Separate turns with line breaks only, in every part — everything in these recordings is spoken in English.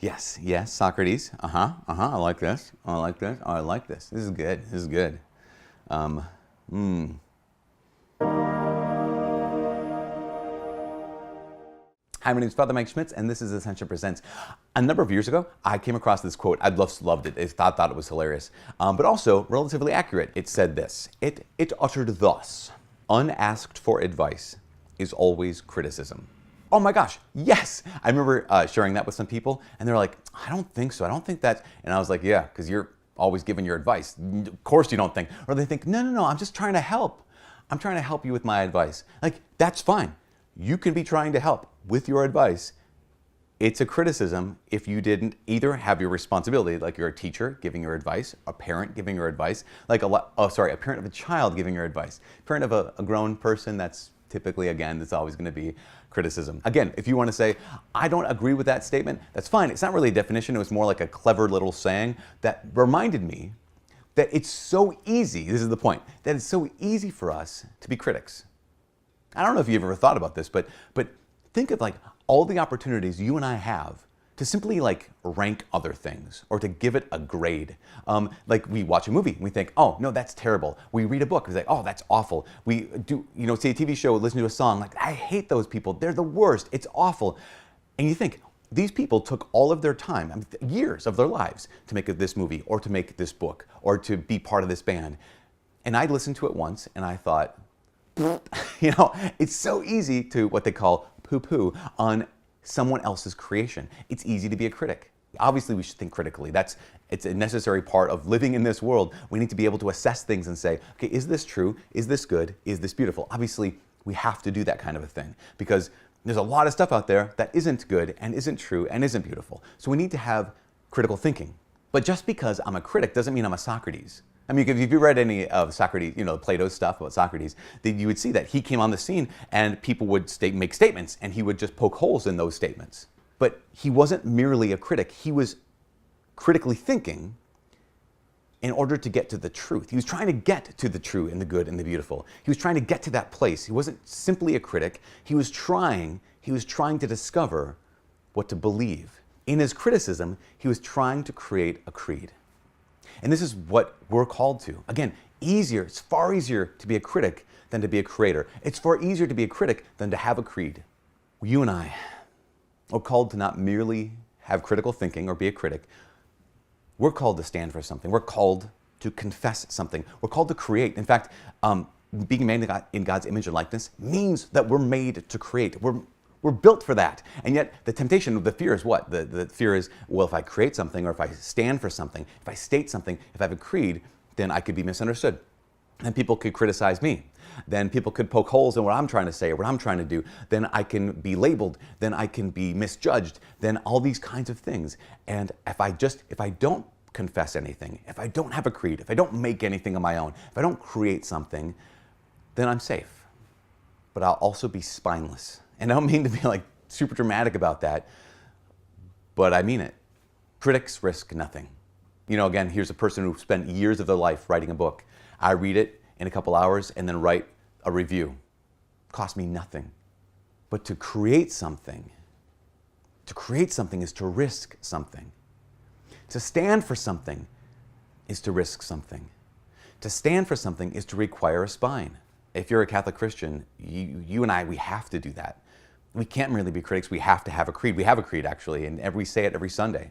Yes, yes, Socrates. I like this. I like this. Oh, I like this. This is good. This is good. Um, hmm. Hi, my name is Padre Mike Schmitz, and this is Ascension Presents. A number of years ago, I came across this quote. I loved it. I thought it was hilarious, but also relatively accurate. It said this. It uttered thus: unasked for advice is always criticism. Oh my gosh, yes! I remember sharing that with some people, and they're like, I don't think so. I don't think that. And I was like, yeah, because you're always giving your advice. Of course you don't think. Or they think, no, I'm just trying to help. I'm trying to help you with my advice. Like, that's fine. You can be trying to help with your advice. It's a criticism if you didn't either have your responsibility, like you're a teacher giving your advice, a parent giving your advice, like a parent of a child giving your advice, parent of a grown person. That's typically, again, it's always going to be criticism. Again, if you want to say, I don't agree with that statement, that's fine. It's not really a definition. It was more like a clever little saying that reminded me that it's so easy, this is the point, that it's so easy for us to be critics. I don't know if you've ever thought about this, but think of like all the opportunities you and I have to simply like rank other things or to give it a grade. Like we watch a movie and we think, oh no, that's terrible. We read a book and we say, oh, that's awful. We do, see a TV show, listen to a song, like I hate those people. They're the worst. It's awful. And you think, these people took all of their time, years of their lives to make this movie or to make this book or to be part of this band. And I listened to it once and I thought, it's so easy to what they call poo-poo on someone else's creation. It's easy to be a critic. Obviously, we should think critically. It's a necessary part of living in this world. We need to be able to assess things and say, okay, is this true? Is this good? Is this beautiful? Obviously, we have to do that kind of a thing because there's a lot of stuff out there that isn't good and isn't true and isn't beautiful. So we need to have critical thinking. But just because I'm a critic doesn't mean I'm a Socrates. I mean, if you read any of Socrates, Plato's stuff about Socrates, then you would see that he came on the scene and people would make statements and he would just poke holes in those statements. But he wasn't merely a critic. He was critically thinking in order to get to the truth. He was trying to get to the true and the good and the beautiful. He was trying to get to that place. He wasn't simply a critic. He was trying to discover what to believe. In his criticism, he was trying to create a creed. And this is what we're called to. Again, it's far easier to be a critic than to be a creator. It's far easier to be a critic than to have a creed. You and I are called to not merely have critical thinking or be a critic. We're called to stand for something. We're called to confess something. We're called to create. In fact, being made in God's image and likeness means that we're made to create. We're built for that. And yet the temptation, the fear is what? The fear is, well, if I create something or if I stand for something, if I state something, if I have a creed, then I could be misunderstood. Then people could criticize me. Then people could poke holes in what I'm trying to say or what I'm trying to do. Then I can be labeled. Then I can be misjudged. Then all these kinds of things. And if I don't confess anything, if I don't have a creed, if I don't make anything of my own, if I don't create something, then I'm safe. But I'll also be spineless. And I don't mean to be like super dramatic about that, but I mean it. Critics risk nothing. Again, here's a person who spent years of their life writing a book. I read it in a couple hours and then write a review. It cost me nothing. But to create something is to risk something. To stand for something is to risk something. To stand for something is to require a spine. If you're a Catholic Christian, you and I, we have to do that. We can't really be critics. We have to have a creed. We have a creed, actually, and we say it every Sunday.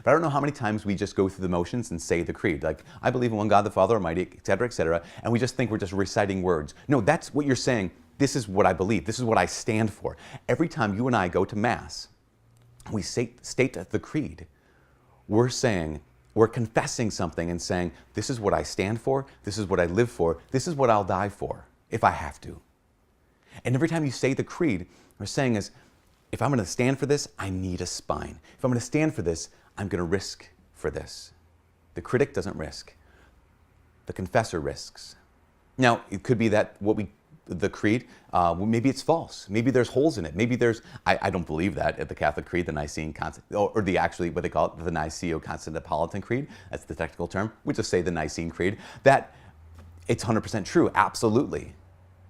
But I don't know how many times we just go through the motions and say the creed. Like, I believe in one God, the Father Almighty, et cetera, and we just think we're just reciting words. No, that's what you're saying. This is what I believe. This is what I stand for. Every time you and I go to Mass, we state the creed. We're confessing something and saying, this is what I stand for, this is what I live for, this is what I'll die for, if I have to. And every time you say the creed, we're saying is, if I'm going to stand for this, I need a spine. If I'm going to stand for this, I'm going to risk for this. The critic doesn't risk. The confessor risks. Now, it could be that the creed, maybe it's false. Maybe there's holes in it. Maybe I don't believe that at the Catholic Creed, the Nicene, what they call it, the Niceo-Constantinopolitan Creed. That's the technical term. We just say the Nicene Creed. That it's 100% true, absolutely.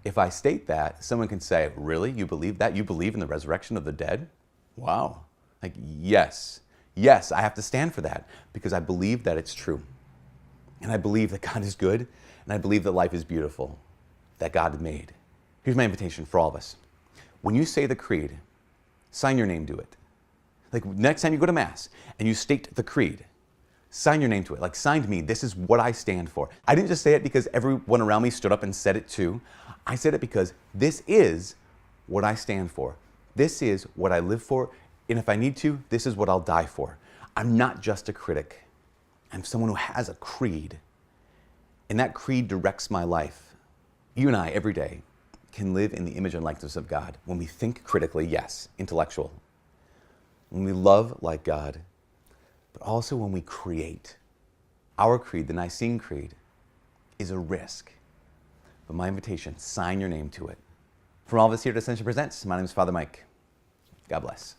If I state that, someone can say, really? You believe that? You believe in the resurrection of the dead? Wow. Like, yes. Yes, I have to stand for that because I believe that it's true. And I believe that God is good, and I believe that life is beautiful, that God made. Here's my invitation for all of us. When you say the creed, sign your name to it. Like next time you go to Mass and you state the creed, sign your name to it. Like, signed me, this is what I stand for. I didn't just say it because everyone around me stood up and said it too. I said it because this is what I stand for. This is what I live for. And if I need to, this is what I'll die for. I'm not just a critic. I'm someone who has a creed. And that creed directs my life. You and I, every day, can live in the image and likeness of God when we think critically, yes, intellectual. When we love like God, but also when we create. Our creed, the Nicene Creed, is a risk. But my invitation, sign your name to it. From all of us here at Ascension Presents, my name is Father Mike. God bless.